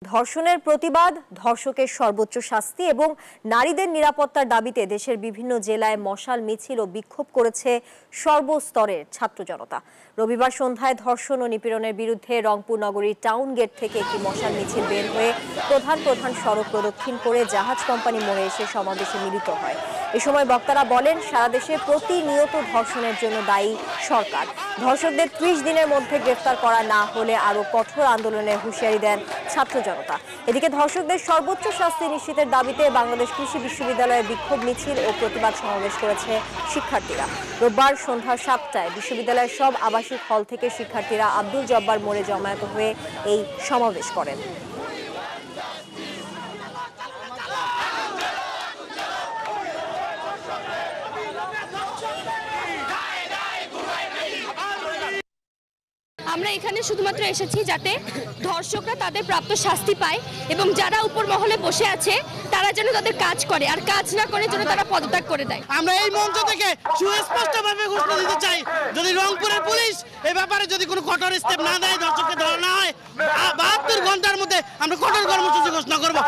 ধর্ষণের প্রতিবাদ, ধর্ষকের সর্বোচ্চ শাস্তি এবং নারীদের নিরাপত্তার দাবিতে দেশের বিভিন্ন জেলায় মশাল মিছিল ও বিক্ষোভ করেছে সর্বস্তরের ছাত্র জনতা। রবিবার সন্ধ্যায় ধর্ষণ ও নিপীড়নের বিরুদ্ধে রংপুর নগরীর টাউন গেট থেকে একটি মশাল মিছিল বের হয়ে প্রধান সড়ক প্রদক্ষিণ করে জাহাজ কোম্পানি মোড়ে এসে সমাবেশে মিলিত হয়। এ সময় বক্তারা বলেন, সারা দেশে প্রতিনিয়ত ধর্ষণের জন্য দায়ী সরকার। ধর্ষকদের ৩০ দিনের মধ্যে গ্রেফতার করা না হলে আরো কঠোর আন্দোলনের হুঁশিয়ারি দেন ছাত্র জনতা। এদিকে ধর্ষকদের সর্বোচ্চ শাস্তি নিশ্চিতের দাবিতে বাংলাদেশ কৃষি বিশ্ববিদ্যালয়ে বিক্ষোভ মিছিল ও প্রতিবাদ সমাবেশ করেছে শিক্ষার্থীরা। রোববার সন্ধ্যা ৭টায় বিশ্ববিদ্যালয়ের সব আবাসিক হল থেকে শিক্ষার্থীরা আব্দুল জব্বার মোড়ে জমায়েত হয়ে এই সমাবেশ করেন। আমরা এখানে শুধুমাত্র এসেছি যাতে ধর্ষকরা তাদের প্রাপ্ত শাস্তি পায় এবং যারা উপর মহলে বসে আছে তারা যেন তাদের কাজ করে, আর কাজ না করে যেন তারা পদত্যাগ করে দেয়। আমরা এই মঞ্চ থেকে সুস্পষ্টভাবে ঘোষণা দিতে চাই, যদি রংপুরের পুলিশ এই ব্যাপারে যদি কোনো কঠোর স্টেপ না দেয়, ধর্ষককে ধরা না হয়, 72 ঘন্টার মধ্যে আমরা কঠোর কর্মসূচি ঘোষণা করব।